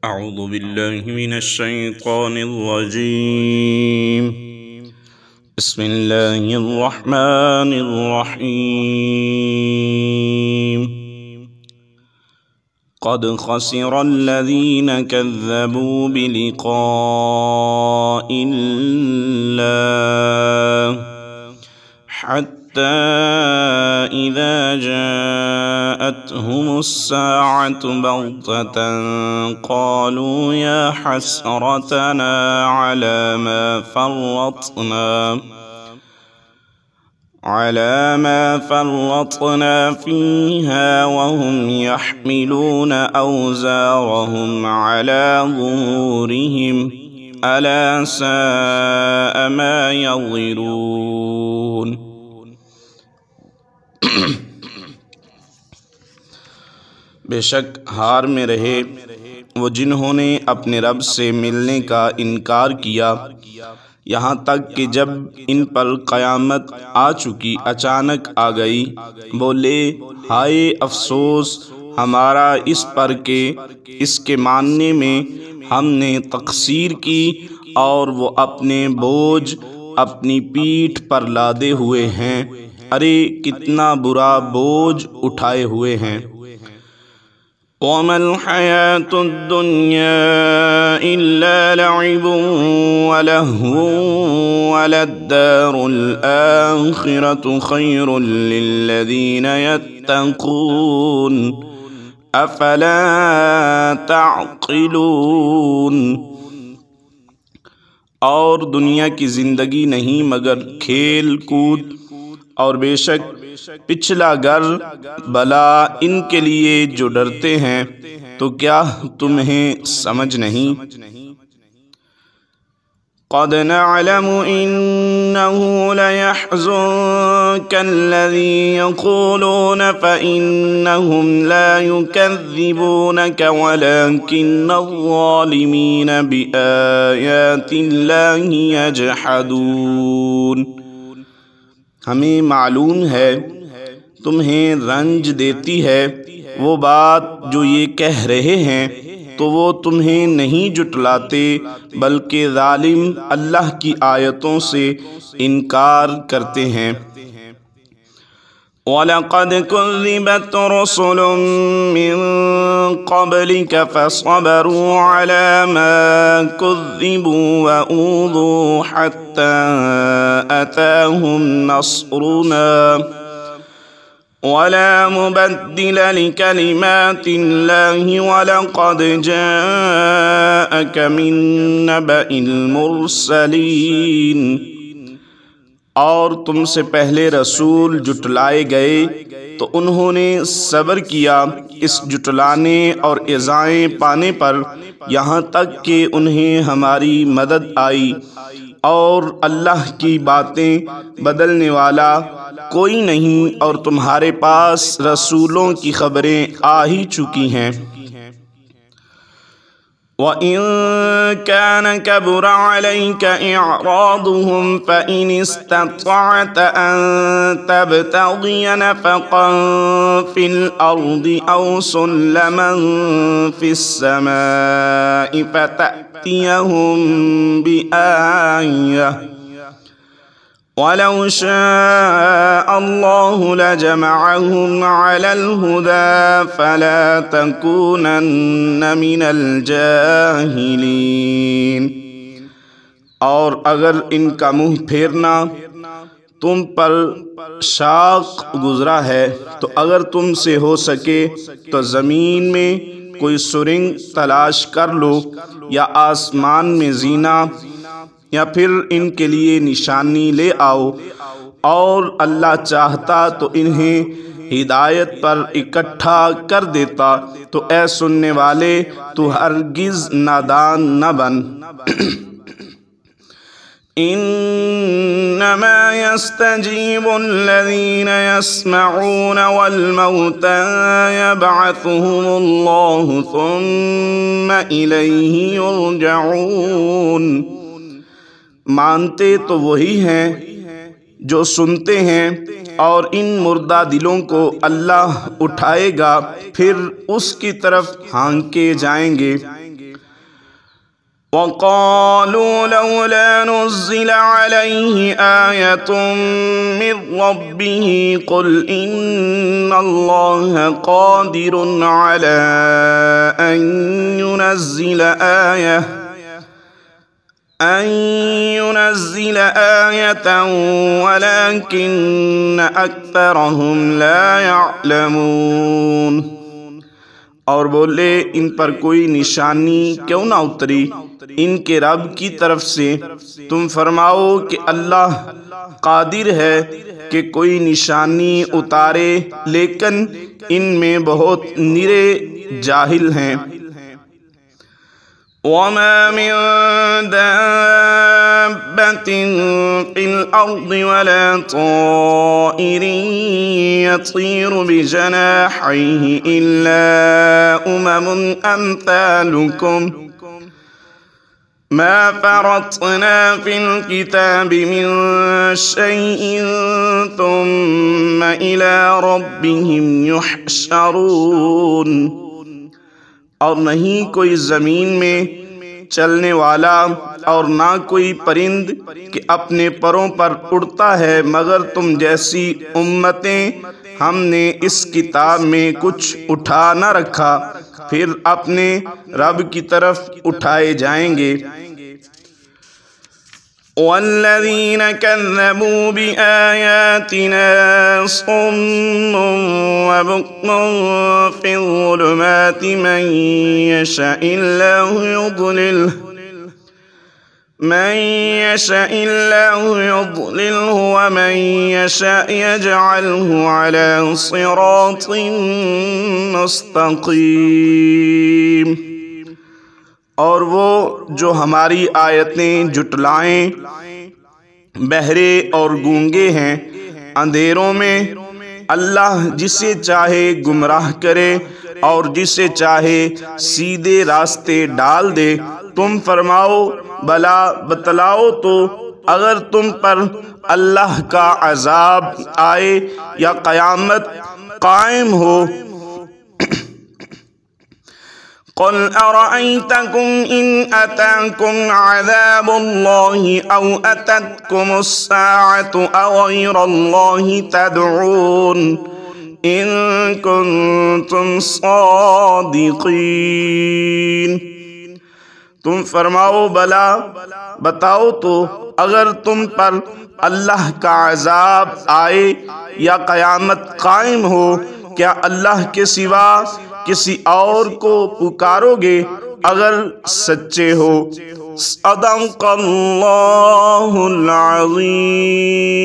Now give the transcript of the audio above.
أعوذ بالله من الشيطان الرجيم. بسم الله الرحمن الرحيم. قد خسر الذين كذبوا بلقاء الله حتى إذا جاءتهم الساعة بغتة قالوا يا حسرتنا على ما فرطنا فيها وهم يحملون أوزارهم على ظهورهم ألا ساء ما يضرون. بے شک ہار میں رہے وہ جنہوں نے اپنے رب سے ملنے کا انکار کیا، یہاں تک کہ جب ان پر قیامت آ چکی اچانک آ گئی، بولے ہائے افسوس ہمارا اس پر کہ اس کے ماننے میں ہم نے تقصیر کی اور وہ اپنے بوجھ اپنی پیٹھ پر لادے ہوئے ہیں، ارے کتنا برا بوجھ اٹھائے ہوئے ہیں۔ وَمَا الْحَيَاةُ الدُّنْيَا إِلَّا لَعِبٌ وَلَهْوٌ وَلَلدَّارُ الْآخِرَةُ خَيْرٌ لِّلَّذِينَ يَتَّقُونَ أَفَلَا تَعْقِلُونَ۔ اور دنیا کی زندگی نہیں مگر کھیل کود، اور بے شک پچھلا گھر بھلا ان کے لیے جو ڈرتے ہیں، تو کیا تمہیں سمجھ نہیں؟ قد نعلم إنه ليحزنك الذي يقولون فإنهم لا يكذبونك ولكن الظالمين بآيات الله يجحدون۔ ہمیں معلوم ہے تمہیں رنج دیتی ہے وہ بات جو یہ کہہ رہے ہیں، تو وہ تمہیں نہیں جھٹلاتے بلکہ ظالم اللہ کی آیتوں سے انکار کرتے ہیں۔ وَلَقَدْ كُذِّبَتْ رُسُلٌ مِّن قَبْلِكَ فَصَبَرُوا عَلَى مَا كُذِّبُوا وَأُوذُوا حَتَّى أَتَاهُمْ نَصْرُنَا وَلَا مُبَدِّلَ لِكَلِمَاتِ اللَّهِ وَلَقَدْ جَاءَكَ مِن نَّبَإِ الْمُرْسَلِينَ۔ اور تم سے پہلے رسول جھٹلائے گئے تو انہوں نے صبر کیا اس جھٹلانے اور ایذائیں پانے پر، یہاں تک کہ انہیں ہماری مدد آئی، اور اللہ کی باتیں بدلنے والا کوئی نہیں، اور تمہارے پاس رسولوں کی خبریں آ ہی چکی ہیں۔ وَإِن كَانَ كَبُرَ عَلَيْكَ إِعْرَاضُهُمْ فَإِنِ اسْتَطَعْتَ أَن تَبْتَغِيَ نَفَقًا فِي الْأَرْضِ أَوْ سُلَّمًا فِي السَّمَاءِ فَتَأْتِيَهُم بِآيَةٍ وَلَوْ شَاءَ اللَّهُ لَجَمَعَهُمْ عَلَى الْهُدَى فَلَا تَكُونَنَّ مِنَ الْجَاهِلِينَ۔ اور اگر ان کا منہ پھیرنا تم پر شاق گزرا ہے تو اگر تم سے ہو سکے تو زمین میں کوئی سرنگ تلاش کر لو یا آسمان میں زینہ، یا پھر ان کے لیے نشانی لے آؤ، اور اللہ چاہتا تو انہیں ہدایت پر اکٹھا کر دیتا، تو اے سننے والے تو ہرگز نادان نہ بن۔ انما يستجيب الذين يسمعون والموتى يبعثهم الله ثم إليه يرجعون۔ مانتے تو وہی ہیں جو سنتے ہیں، اور ان مردہ دلوں کو اللہ اٹھائے گا، پھر اس کی طرف ہانکے جائیں گے۔ وقالوا لولا نزل عليه آية من ربه قل إن الله قادر على أن ينزل آية ولكن أكثرهم لا يعلمون۔ اور بولے ان پر کوئی نشانی کیوں نہ اتری ان کے رب کی طرف سے؟ تم فرماؤ کہ اللہ قادر ہے کہ کوئی نشانی اتارے، لیکن ان میں بہت نرے جاہل ہیں۔ وَمَا مِن دَابَّةٍ فِي الْأَرْضِ وَلَا طَائِرٍ يَطِيرُ بِجَنَاحَيْهِ إِلَّا أَمْثَالُكُمْ مَا فَرَطْنَا فِي الْكِتَابِ مِن شَيْءٍ ثُمَّ إِلَى رَبِّهِمْ يُحْشَرُونَ۔ اور نہیں کوئی زمین میں چلنے والا اور نہ کوئی پرند کہ اپنے پروں پر اڑتا ہے مگر تم جیسی امتیں ہم نے اس کتاب میں کچھ اٹھا نہ رکھا، پھر اپنے رب کی طرف اٹھائے جائیں گے۔ وَالَّذِينَ كَذَّبُوا بِآيَاتِنَا صُمٌّ وَبُكْمٌ فِي الظُّلُمَاتِ مَن يَشَإِ اللَّهُ يُضْلِلْهُ وَمَن يَشَأْ يَجْعَلْهُ عَلَى صِرَاطٍ مُسْتَقِيمٍ۔ اور وہ جو ہماری آیتیں جھٹلائیں بہرے اور گونگے ہیں اندھیروں میں، اللہ جسے چاہے گمراہ کرے اور جسے چاہے سیدھے راستے ڈال دے۔ تم فرماؤ بلا بتلاؤ تو اگر تم پر اللہ کا عذاب آئے یا قیامت قائم ہو۔ قل أرأيتكم إن أتاكم عذاب الله أو أتتكم الساعة أغير الله تدعون إن كنتم صادقين۔ تم فرماؤ بلا بتاؤ تو اگر تم پر اللہ کا عذاب آئے یا قیامت قائم ہو، کیا اللہ کے سوا کسی اور کو پکارو گے اگر سچے ہو؟ صدق اللہ العظیم۔